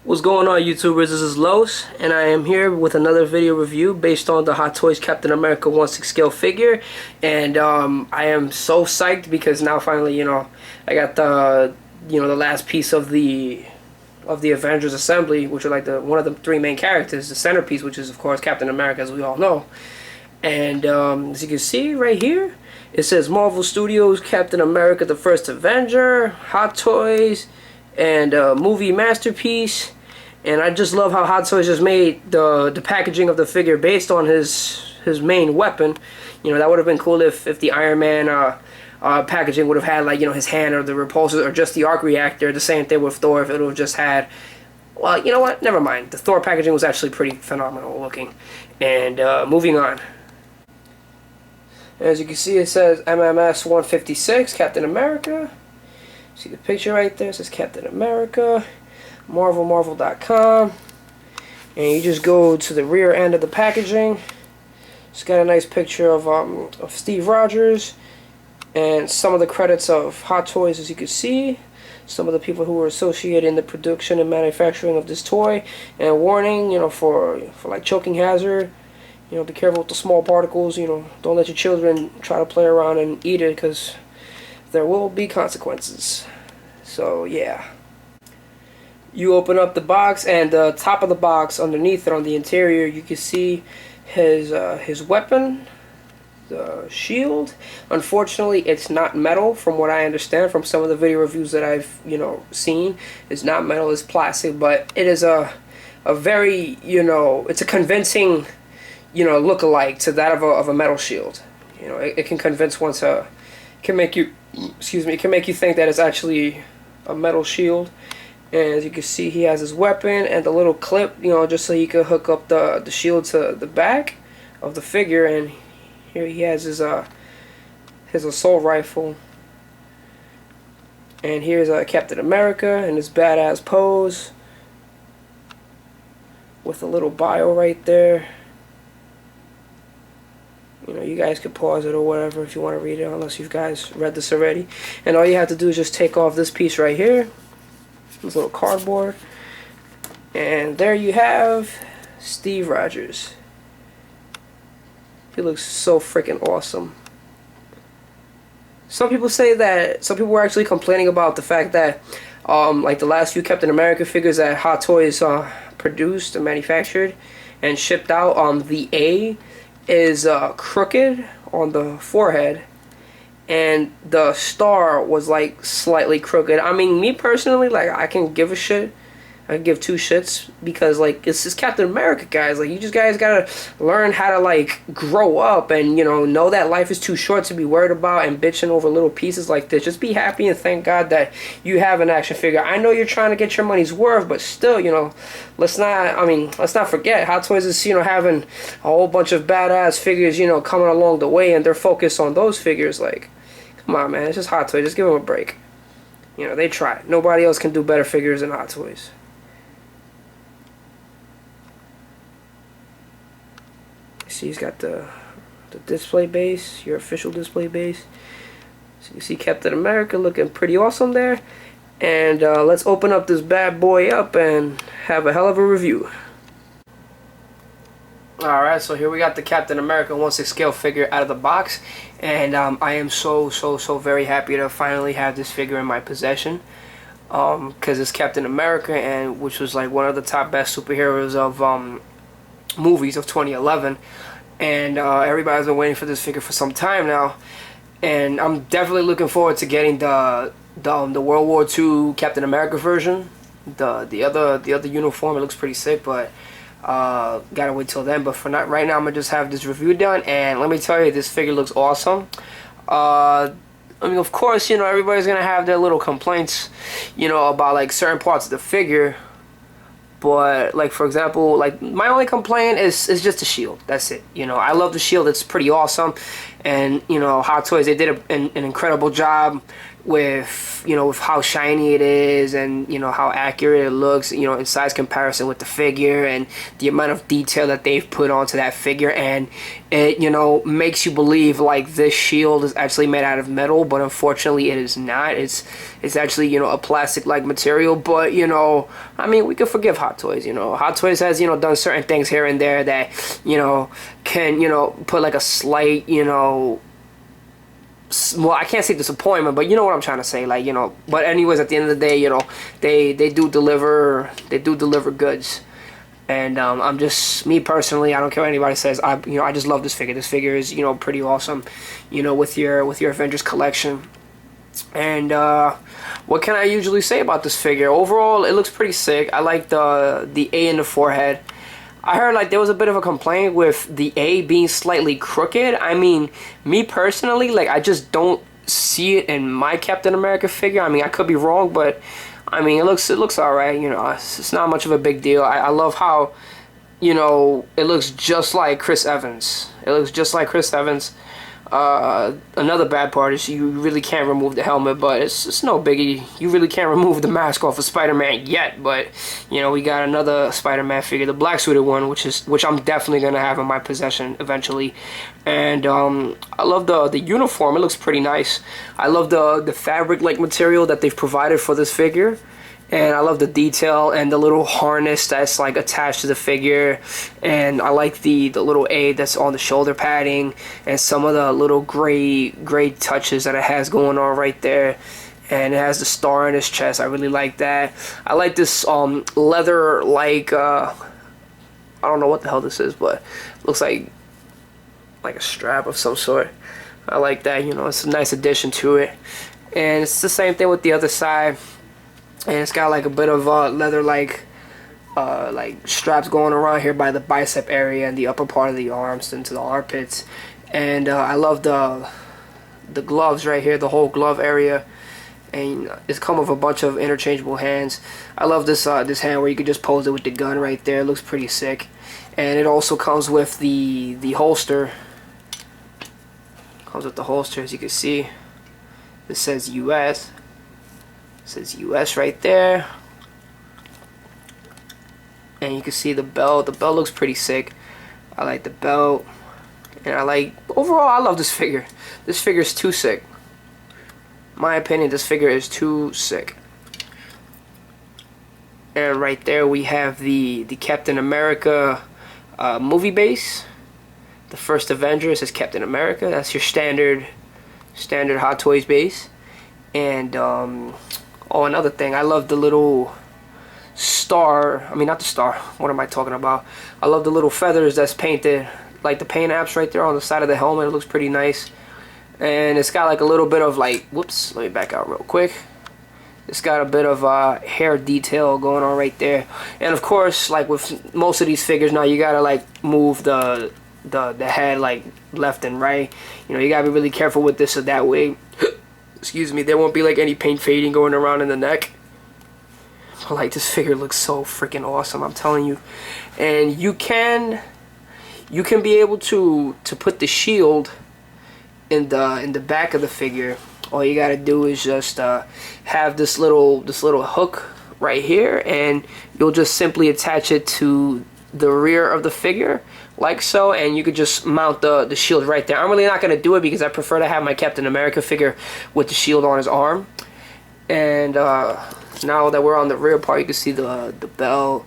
What's going on, YouTubers? This is Los, and I am here with another video review based on the Hot Toys Captain America 1/6 scale figure. And I am so psyched because now finally, I got the last piece of the Avengers assembly, which are like one of the three main characters, the centerpiece, which is of course Captain America, as we all know. And as you can see right here, it says Marvel Studios Captain America: The First Avenger, Hot Toys, and movie masterpiece. And I just love how Hot Toys just made the packaging of the figure based on his main weapon. That would have been cool if the Iron Man packaging would have had, like, his hand or the repulsor or just the arc reactor. The same thing with Thor, if it would have just had, well, you know what, never mind. The Thor packaging was actually pretty phenomenal looking. And moving on. As you can see, it says MMS 156 Captain America. See the picture right there? It says Captain America, Marvel.com, and you just go to the rear end of the packaging. It's got a nice picture of Steve Rogers and some of the credits of Hot Toys, as you can see. Some of the people who were associated in the production and manufacturing of this toy. And warning, for like choking hazard. Be careful with the small particles. Don't let your children try to play around and eat it, because there will be consequences. So yeah, you open up the box, and the top of the box, underneath it on the interior, you can see his weapon, the shield. Unfortunately, it's not metal, from what I understand from some of the video reviews that I've seen. It's not metal, it's plastic, but it is a very it's a convincing look-alike to that of a metal shield. It can convince one to, can make you, it can make you think that it's actually a metal shield. And as you can see, he has his weapon and the little clip, just so he could hook up the shield to the back of the figure. And here he has his assault rifle. And here's Captain America in his badass pose with a little bio right there. You guys could pause it or whatever if you want to read it, unless you guys read this already. And all you have to do is just take off this piece right here, this little cardboard, and there you have Steve Rogers. He looks so freaking awesome. Some people were actually complaining about the fact that like the last few Captain America figures that Hot Toys produced and manufactured and shipped out, the A is crooked on the forehead, and the star was like slightly crooked. I mean, me personally, like, I can give a shit. I can give two shits, because like, it's just Captain America, guys. Like, you just guys gotta learn how to like grow up and know that life is too short to be worried about and bitching over little pieces like this. Just be happy and thank God that you have an action figure. I know you're trying to get your money's worth, but still, let's not forget Hot Toys is having a whole bunch of badass figures coming along the way, and they're focused on those figures. Like, come on, man, it's just Hot Toys. Just give them a break. They try. Nobody else can do better figures than Hot Toys. See, he's got the display base, your official display base. So you see Captain America looking pretty awesome there. And let's open up this bad boy up and have a hell of a review. Alright, so here we got the Captain America 1/6 scale figure out of the box. And I am so very happy to finally have this figure in my possession. Because it's Captain America, and which was like one of the top best superheroes of movies of 2011, and everybody's been waiting for this figure for some time now, and I'm definitely looking forward to getting the World War II Captain America version. The other uniform, it looks pretty sick, but gotta wait till then. But for right now, I'm gonna just have this review done, and let me tell you, this figure looks awesome. I mean, of course, everybody's gonna have their little complaints, about like certain parts of the figure. But, like, for example, like, my only complaint is just the shield. That's it. I love the shield. It's pretty awesome. And, Hot Toys, they did an incredible job, with, you know, with how shiny it is, and, you know, how accurate it looks, you know, in size comparison with the figure, and the amount of detail that they've put onto that figure. And it, you know, makes you believe like this shield is actually made out of metal, but unfortunately it is not. It's actually, you know, a plastic like material. But, you know, I mean, we could forgive Hot Toys. You know, Hot Toys has, you know, done certain things here and there that, you know, can, you know, put like a slight, you know, well, I can't say disappointment, but you know what I'm trying to say, like, you know. But anyways, at the end of the day, you know, they do deliver goods. And I'm just, me personally, I don't care what anybody says, I just love this figure. This figure is, you know, pretty awesome, you know, with your Avengers collection. And what can I usually say about this figure? Overall, it looks pretty sick. I like the A in the forehead. I heard like there was a bit of a complaint with the A being slightly crooked. I mean, me personally, like, I just don't see it in my Captain America figure. I mean, I could be wrong, but I mean, it looks alright. You know, it's not much of a big deal. I love how, you know, it looks just like Chris Evans. It looks just like Chris Evans. Another bad part is you really can't remove the helmet, but it's no biggie. You really can't remove the mask off of Spider-Man yet, but, you know, we got another Spider-Man figure, the black suited one, which I'm definitely gonna have in my possession eventually. And I love the uniform. It looks pretty nice. I love the fabric like material that they've provided for this figure. And I love the detail and the little harness that's like attached to the figure. And I like the little A that's on the shoulder padding, and some of the little gray touches that it has going on right there. And it has the star in his chest. I really like that. I like this leather like I don't know what the hell this is, but it looks like a strap of some sort. I like that, you know, it's a nice addition to it. And it's the same thing with the other side. And it's got like a bit of leather like straps going around here by the bicep area and the upper part of the arms into the armpits. And I love the gloves right here, the whole glove area. And it's come with a bunch of interchangeable hands. I love this this hand where you can just pose it with the gun right there. It looks pretty sick. And it also comes with the holster. Comes with the holster, as you can see. It says US. It says US right there. And you can see the belt. The belt looks pretty sick. I like the belt. And I like, overall, I love this figure. This figure is too sick. In my opinion, this figure is too sick. And right there we have the Captain America movie base. The first Avenger says Captain America. That's your standard Hot Toys base. And oh, another thing, I love the little star. I mean, not the star. What am I talking about? I love the little feathers that's painted, like the paint apps right there on the side of the helmet. It looks pretty nice. And it's got like a little bit of like, whoops, let me back out real quick. It's got a bit of hair detail going on right there. And of course, like with most of these figures now, you gotta like move the head like left and right. You know, you gotta be really careful with this, so that way excuse me, there won't be like any paint fading going around in the neck. But like, this figure looks so freaking awesome, I'm telling you. And you can be able to put the shield in the back of the figure. All you gotta do is just have this little hook right here, and you'll just simply attach it to the rear of the figure like so, and you could just mount the shield right there. I'm really not gonna do it because I prefer to have my Captain America figure with the shield on his arm. And now that we're on the rear part, you can see the belt,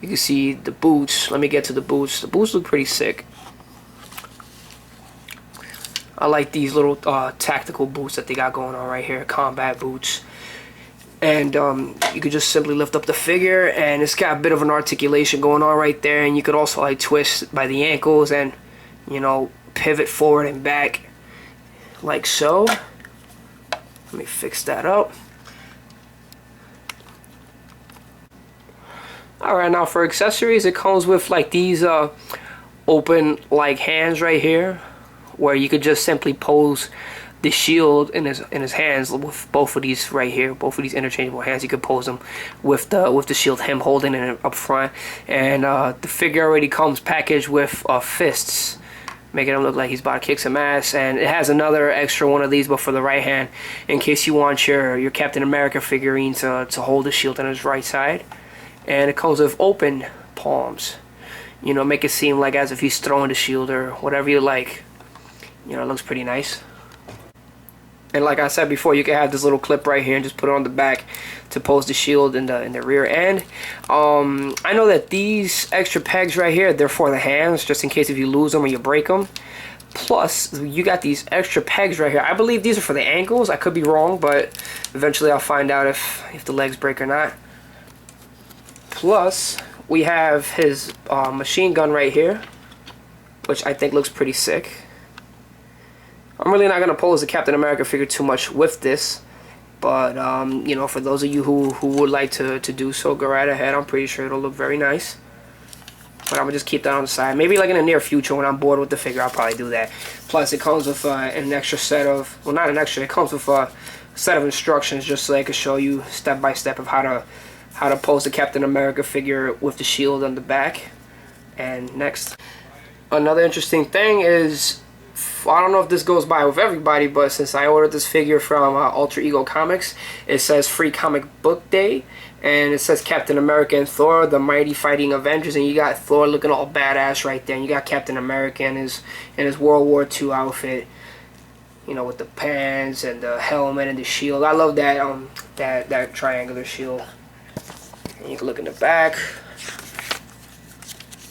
you can see the boots. Let me get to the boots. The boots look pretty sick. I like these little tactical boots that they got going on right here, combat boots. And you could just simply lift up the figure, and it's got a bit of an articulation going on right there. And you could also like twist by the ankles and, you know, pivot forward and back like so. Let me fix that up. Alright, now for accessories, it comes with like these open like hands right here, where you could just simply pose the shield in his hands with both of these right here, both of these interchangeable hands. You could pose them with the shield, him holding it up front. And the figure already comes packaged with fists. making him look like he's about to kick some ass. And it has another extra one of these, but for the right hand, in case you want your Captain America figurine to hold the shield on his right side. And it comes with open palms. You know, make it seem like as if he's throwing the shield or whatever you like. You know, it looks pretty nice. And like I said before, you can have this little clip right here and just put it on the back to pose the shield in the rear end. I know that these extra pegs right here, they're for the hands, just in case if you lose them or you break them. Plus, you got these extra pegs right here. I believe these are for the ankles. I could be wrong, but eventually I'll find out if the legs break or not. Plus, we have his machine gun right here, which I think looks pretty sick. I'm really not going to pose the Captain America figure too much with this, but you know, for those of you who would like to do so, go right ahead. I'm pretty sure it'll look very nice. But I'm going to just keep that on the side. Maybe like in the near future when I'm bored with the figure, I'll probably do that. Plus, it comes with an extra set of, well, not an extra, it comes with a set of instructions just so I can show you step by step of how to pose the Captain America figure with the shield on the back. And next, another interesting thing is, I don't know if this goes by with everybody, but since I ordered this figure from Alter Ego Comics, it says Free Comic Book Day, and it says Captain America and Thor, the mighty fighting Avengers, and you got Thor looking all badass right there, and you got Captain America in his World War II outfit, you know, with the pants and the helmet and the shield. I love that that triangular shield. And you can look in the back.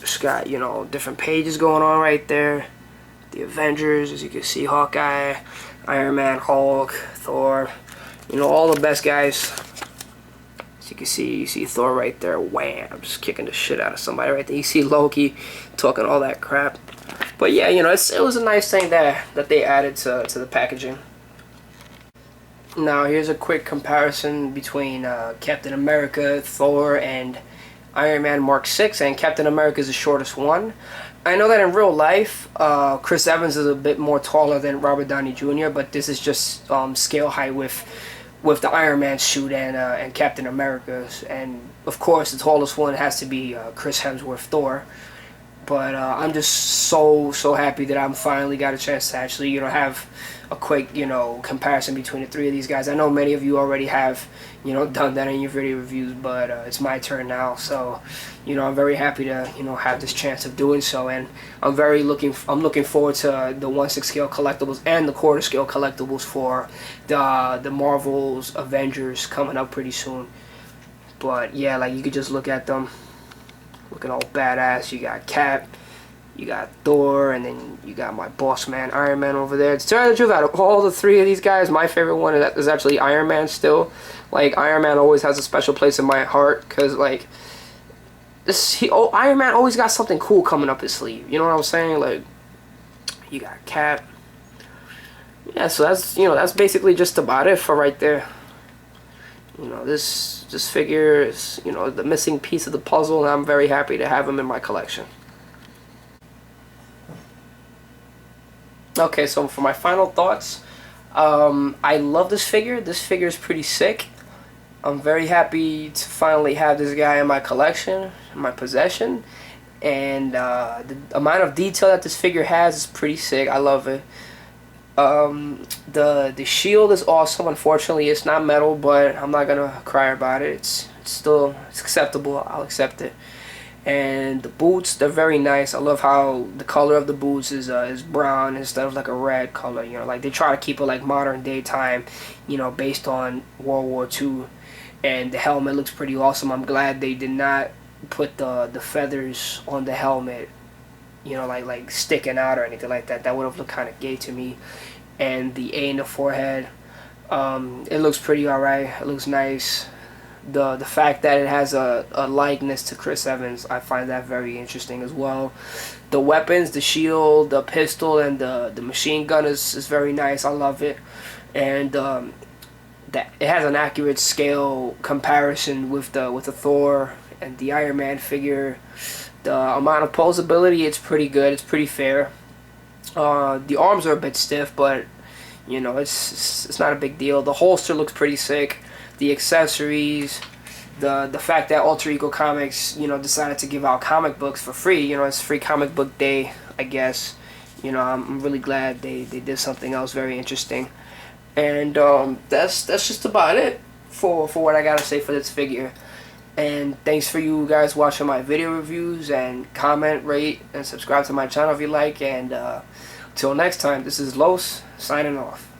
It's got, you know, different pages going on right there. The Avengers, as you can see, Hawkeye, Iron Man, Hulk, Thor, you know, all the best guys. As you can see, you see Thor right there, wham, just kicking the shit out of somebody right there. You see Loki talking all that crap. But yeah, you know, it was a nice thing that they added to the packaging. Now, here's a quick comparison between Captain America, Thor, and Iron Man Mark 6, and Captain America is the shortest one. I know that in real life, Chris Evans is a bit more taller than Robert Downey Jr., but this is just scale height with the Iron Man suit and Captain America's. And of course, the tallest one has to be Chris Hemsworth, Thor. But I'm just so happy that I'm finally got a chance to actually, you know, have a quick, you know, comparison between the three of these guys. I know many of you already have, you know, done that in your video reviews, but it's my turn now. So, you know, I'm very happy to, you know, have this chance of doing so, and I'm looking forward to the 1/6 scale collectibles and the 1/4 scale collectibles for the Marvel's Avengers coming up pretty soon. But yeah, like, you could just look at them. Looking all badass. You got Cap, you got Thor, and then you got my boss man, Iron Man, over there. To tell you the truth, out of all the three of these guys, my favorite one is actually Iron Man still. Like, Iron Man always has a special place in my heart, because, like, Iron Man always got something cool coming up his sleeve. You know what I'm saying? Like, you got Cap. Yeah, so that's, you know, that's basically just about it for right there. You know, this figure is, you know, the missing piece of the puzzle, and I'm very happy to have him in my collection. Okay, so for my final thoughts, I love this figure. This figure is pretty sick. I'm very happy to finally have this guy in my collection, in my possession, and the amount of detail that this figure has is pretty sick. I love it. The shield is awesome. Unfortunately, it's not metal, but I'm not gonna cry about it. It's acceptable. I'll accept it. And the boots, they're very nice. I love how the color of the boots is brown instead of like a red color. You know, like they try to keep it like modern day time, you know, based on World War II. And the helmet looks pretty awesome. I'm glad they did not put the feathers on the helmet, you know, like sticking out or anything like that. That would have looked kind of gay to me. And the A in the forehead, it looks pretty alright. It looks nice. The fact that it has a likeness to Chris Evans, I find that very interesting as well. The weapons, the shield, the pistol, and the machine gun is very nice. I love it. And that it has an accurate scale comparison with the Thor and the Iron Man figure. The amount of posability, it's pretty good. It's pretty fair. The arms are a bit stiff, but you know, it's not a big deal. The holster looks pretty sick. The accessories, the fact that Alter Ego Comics, you know, decided to give out comic books for free. You know, it's Free Comic Book Day, I guess. You know, I'm really glad they did something else very interesting. And that's just about it for what I gotta say for this figure. And thanks for you guys watching my video reviews, and comment, rate, and subscribe to my channel if you like. And till next time, this is Los signing off.